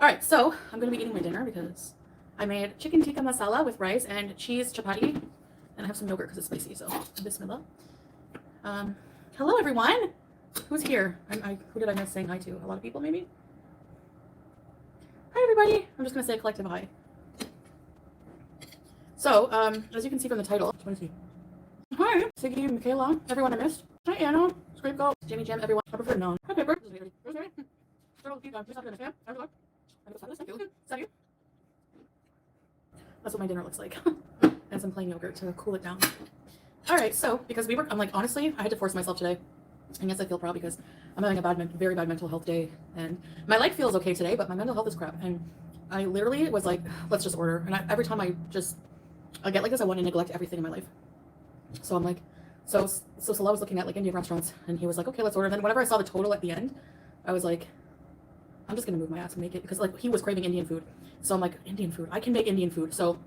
All right, so I'm gonna be eating my dinner because I made chicken tikka masala with rice and cheese chapati, and I have some yogurt because it's spicy. So bismillah. Hello everyone. Who's here? Who did I miss saying hi to? A lot of people, maybe. Hi everybody. I'm just gonna say a collective hi. So, as you can see from the title, hi, Siggy, Michaela, everyone I missed. Hi Anna, Scapegoat, Jamie Jam, everyone. I prefer known. Hi Pepper. That's what my dinner looks like. And some plain yogurt to cool it down. All right, so because I'm like, honestly, I had to force myself today. And yes, I feel proud because I'm having a very bad mental health day. And my life feels okay today, but my mental health is crap. And I literally was like, let's just order. And every time I get like this, I want to neglect everything in my life. So I'm like, so Salah was looking at like Indian restaurants and he was like, okay, let's order. And then whenever I saw the total at the end, I was like, I'm just gonna move my ass and make it because like he was craving Indian food. So I'm like, Indian food, I can make Indian food. So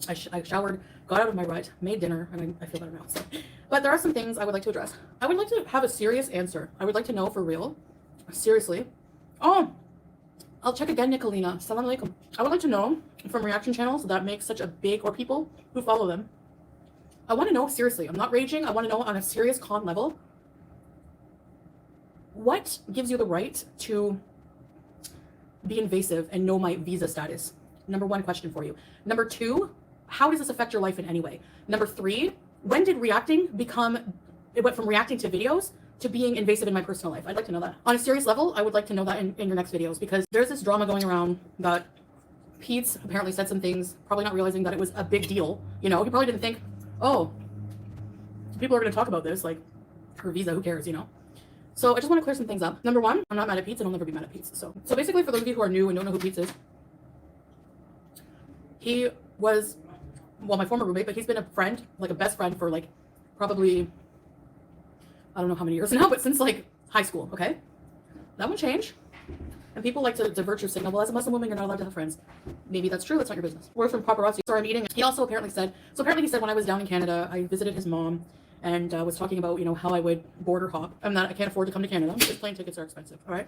I showered, got out of my rut, made dinner, and I feel better now. So, but there are some things I would like to address. I would like to have a serious answer. I would like to know for real, seriously. Oh, I'll check again, Nicolina. Salam alaikum. I would like to know from reaction channels that make such a big, or people who follow them. I want to know seriously. I'm not raging. I want to know on a serious, calm level. What gives you the right to be invasive and know my visa status? Number one question for you. Number two, how does this affect your life in any way? Number three, when did it went from reacting to videos to being invasive in my personal life? I'd like to know that. On a serious level, I would like to know that in your next videos because there's this drama going around that Peetz apparently said some things, probably not realizing that it was a big deal. You know, he probably didn't think, oh, people are going to talk about this, like her visa, who cares, you know? So I just want to clear some things up. Number one, I'm not mad at Peetz and I'll never be mad at Peetz. So basically for those of you who are new and don't know who Peetz is, he was, well, my former roommate, but he's been a friend, like a best friend for like probably, I don't know how many years now, but since like high school, okay? That would change. And people like to virtue signal, well, as a Muslim woman, you're not allowed to have friends. Maybe that's true, that's not your business. Word from paparazzi. Sorry, I'm eating. He also apparently said, he said when I was down in Canada, I visited his mom and was talking about, you know, how I would border hop. I can't afford to come to Canada because plane tickets are expensive, all right?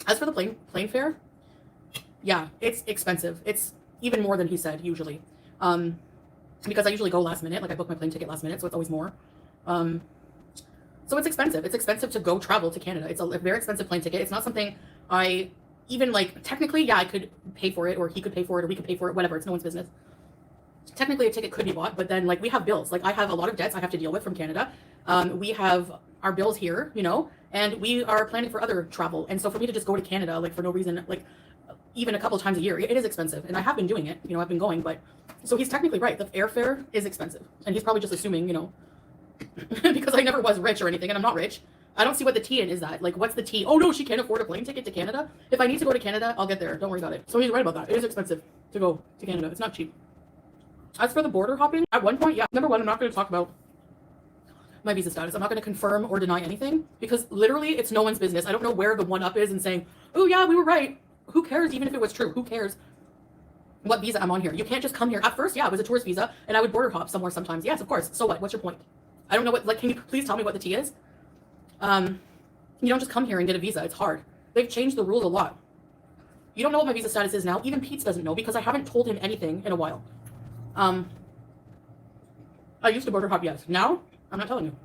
As for the plane fare, yeah, it's expensive. It's even more than he said, usually. Because I usually go last minute, like I book my plane ticket last minute, so it's always more. So it's expensive. It's expensive to go travel to Canada. It's a very expensive plane ticket. It's not something I even like, technically, yeah, I could pay for it, or he could pay for it, or we could pay for it, whatever. It's no one's business. Technically, a ticket could be bought, but then like we have bills. Like I have a lot of debts I have to deal with from Canada. We have our bills here, you know, and we are planning for other travel. And so for me to just go to Canada, like for no reason, like even a couple of times a year, it is expensive. And I have been doing it, you know, I've been going, but so he's technically right. The airfare is expensive. And he's probably just assuming, you know, because I never was rich or anything, and I'm not rich. I don't see what the tea in is that. Like, what's the tea? Oh no, she can't afford a plane ticket to Canada. If I need to go to Canada, I'll get there. Don't worry about it. So he's right about that. It is expensive to go to Canada. It's not cheap. As for the border hopping, at one point, yeah, number one, I'm not going to talk about my visa status. I'm not going to confirm or deny anything because literally it's no one's business. I don't know where the one up is and saying, oh yeah, we were right. Who cares even if it was true? Who cares what visa I'm on here? You can't just come here. At first, yeah, it was a tourist visa and I would border hop somewhere sometimes. Yes, of course. So what? What's your point? I don't know what, like, can you please tell me what the tea is? You don't just come here and get a visa. It's hard. They've changed the rules a lot. You don't know what my visa status is now. Even Peetz doesn't know because I haven't told him anything in a while. I used to border hop, yes. Now, I'm not telling you.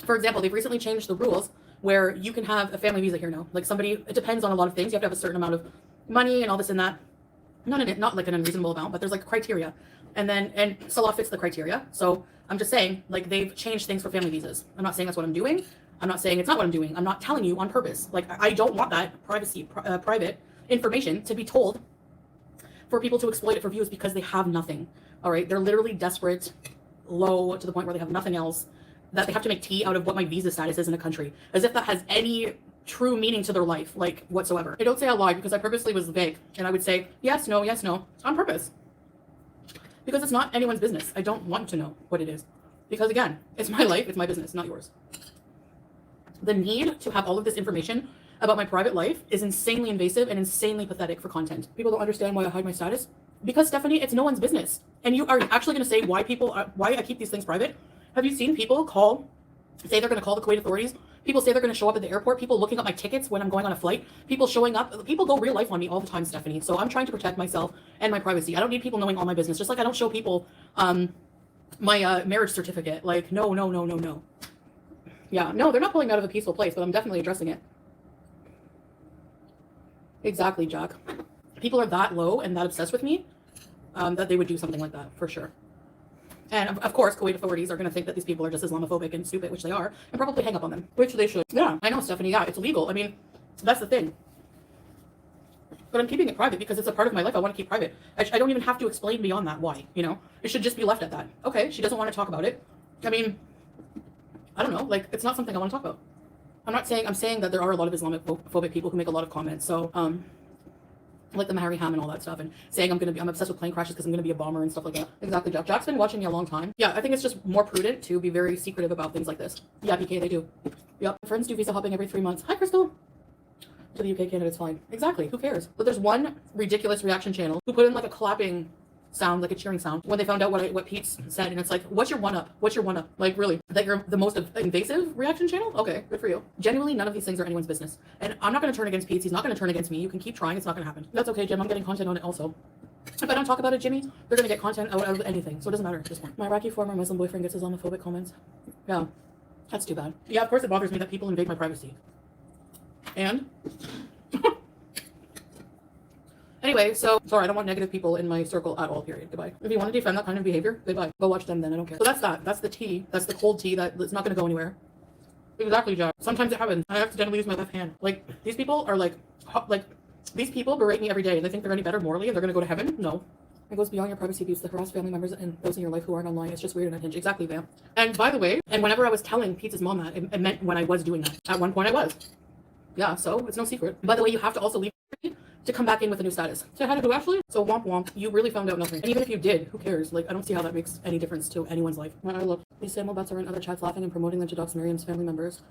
For example, they've recently changed the rules where you can have a family visa here now. Like it depends on a lot of things. You have to have a certain amount of money and all this and that. Not like an unreasonable amount, but there's like criteria. And Salah fits the criteria. So I'm just saying, like, they've changed things for family visas. I'm not saying that's what I'm doing. I'm not saying it's not what I'm doing. I'm not telling you on purpose. Like, I don't want that private information to be told for people to exploit it for views because they have nothing. All right, they're literally desperate, low to the point where they have nothing else, that they have to make tea out of what my visa status is in a country, as if that has any true meaning to their life, like whatsoever. I don't say I lied because I purposely was vague, and I would say yes, no, on purpose, because it's not anyone's business. I don't want to know what it is, because again, it's my life, it's my business, not yours. The need to have all of this information about my private life is insanely invasive and insanely pathetic for content. People don't understand why I hide my status. Because Stephanie, it's no one's business. And you are actually going to say why I keep these things private? Have you seen people say they're going to call the Kuwait authorities People say they're going to show up at the airport. People looking up my tickets when I'm going on a flight. People showing up. People go real life on me all the time, Stephanie. So I'm trying to protect myself and my privacy. I don't need people knowing all my business. Just like I don't show people my marriage certificate. Like, no, no, no, no, no. Yeah, no, they're not pulling me out of a peaceful place, but I'm definitely addressing it. Exactly, Jack. People are that low and that obsessed with me that they would do something like that, for sure. And of course, Kuwait authorities are going to think that these people are just Islamophobic and stupid, which they are, and probably hang up on them, which they should. Yeah, I know, Stephanie. Yeah, it's illegal. I mean, that's the thing. But I'm keeping it private because it's a part of my life I want to keep private. I don't even have to explain beyond that why, you know? It should just be left at that. Okay, she doesn't want to talk about it. I mean, I don't know. Like, it's not something I want to talk about. I'm saying that there are a lot of Islamophobic people who make a lot of comments. So, like the Mahari Ham and all that stuff, and saying I'm obsessed with plane crashes because I'm gonna be a bomber and stuff like that. Exactly, Jack. Jack's been watching me a long time. Yeah, I think it's just more prudent to be very secretive about things like this. Yeah, PK, they do. Yep. Friends do visa hopping every 3 months. Hi, Crystal. To the UK, Canada, it's fine. Exactly. Who cares? But there's one ridiculous reaction channel who put in like a clapping sound, like a cheering sound, when they found out what Pete's said, and it's like, what's your one up? What's your one up? Like, really? That you're the most invasive reaction channel? Okay, good for you. Genuinely, none of these things are anyone's business. And I'm not going to turn against Pete's. He's not going to turn against me. You can keep trying. It's not going to happen. That's okay, Jim. I'm getting content on it also. If I don't talk about it, Jimmy, they're going to get content out of anything. So it doesn't matter at this point. My Iraqi former Muslim boyfriend gets Islamophobic comments. Yeah, that's too bad. Yeah, of course it bothers me that people invade my privacy. And... Anyway, so, sorry, I don't want negative people in my circle at all, period. Goodbye. If you want to defend that kind of behavior, goodbye. Go watch them then, I don't care. So that's that. That's the tea. That's the cold tea that's not going to go anywhere. Exactly, Jack. Sometimes it happens. I accidentally use my left hand. Like, these people are like, these people berate me every day and they think they're any better morally and they're going to go to heaven? No. It goes beyond your privacy abuse. The harass family members and those in your life who aren't online. It's just weird and unhinged. Exactly, Vam. And by the way, and whenever I was telling Pete's mom that, it meant when I was doing that. At one point I was. Yeah, so it's no secret. By the way, you have to also leave to come back in with a new status. So how to do actually? So womp womp, you really found out nothing. And even if you did, who cares? Like, I don't see how that makes any difference to anyone's life. When I look, these Samuel bots are in other chats laughing and promoting them to dox Miriam's family members.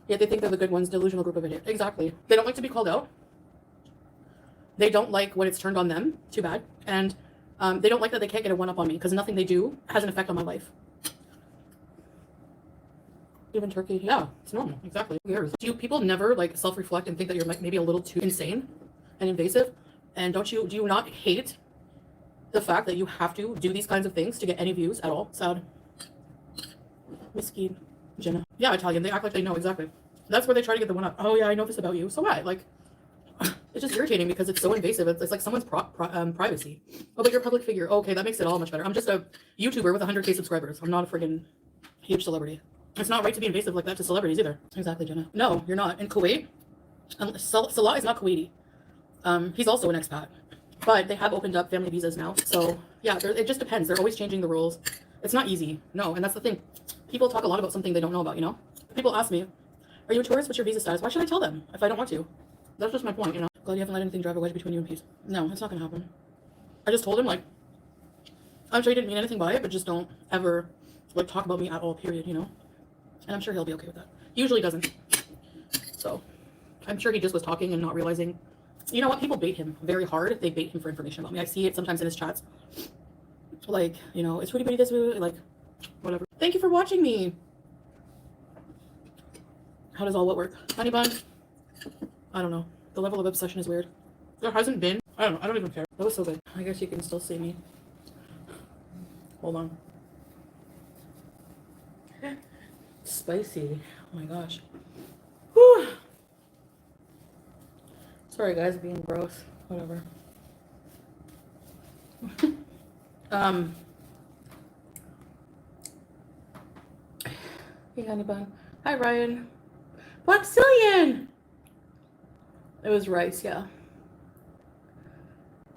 Yet they think they're the good ones, delusional group of idiots. Exactly. They don't like to be called out. They don't like when it's turned on them. Too bad. And they don't like that they can't get a one-up on me because nothing they do has an effect on my life. Even Turkey, yeah, it's normal. Exactly. Who cares? Do people never like self-reflect and think that you're maybe a little too insane and invasive? And do you not hate the fact that you have to do these kinds of things to get any views at all? Sad. Whiskey, Jenna. Yeah, Italian. They act like they know exactly. That's where they try to get the one up. Oh yeah, I know this about you. So what? Like, it's just irritating because it's so invasive. It's like someone's privacy. Oh, but you're a public figure. Okay, that makes it all much better. I'm just a YouTuber with 100K subscribers. I'm not a friggin' huge celebrity. It's not right to be invasive like that to celebrities either. Exactly, Jenna. No, you're not. In Kuwait, Salah is not Kuwaiti. He's also an expat, but they have opened up family visas now. So yeah, it just depends. They're always changing the rules. It's not easy. No, and that's the thing. People talk a lot about something they don't know about, you know? People ask me, are you a tourist? What's your visa status? Why should I tell them if I don't want to? That's just my point, you know? Glad you haven't let anything drive a wedge between you and Pete's. No, it's not going to happen. I just told him, like, I'm sure he didn't mean anything by it, but just don't ever, like, talk about me at all, period, you know? And I'm sure he'll be okay with that. He usually doesn't. So, I'm sure he just was talking and not realizing. You know what? People bait him very hard. They bait him for information about me. I see it sometimes in his chats. Like, you know, it's Rudy Buddy this, like, whatever. Thank you for watching me. How does all what work? Honey bun? I don't know. The level of obsession is weird. There hasn't been. I don't know. I don't even care. That was so good. I guess you can still see me. Hold on. Spicy. Oh my gosh. Whew. Sorry guys, being gross. Whatever. Hey honey bun. Hi Ryan. Blackzillion! It was rice, yeah.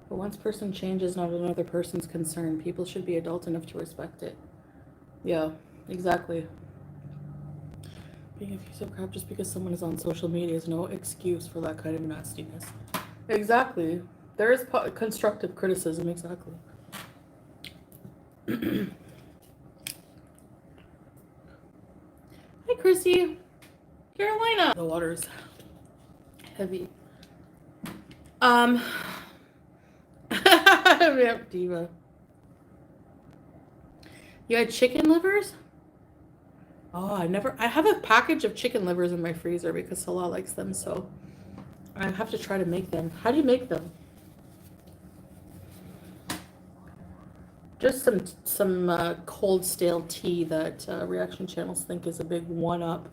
But once person changes, not another person's concern. People should be adult enough to respect it. Yeah, exactly. Being a piece of crap just because someone is on social media is no excuse for that kind of nastiness. Exactly. There is constructive criticism, exactly. Hi, Chrissy. Carolina. The water's heavy. Diva. You had chicken livers? Oh, I have a package of chicken livers in my freezer because Salah likes them, so I have to try to make them. How do you make them? Just some cold stale tea that reaction channels think is a big one up.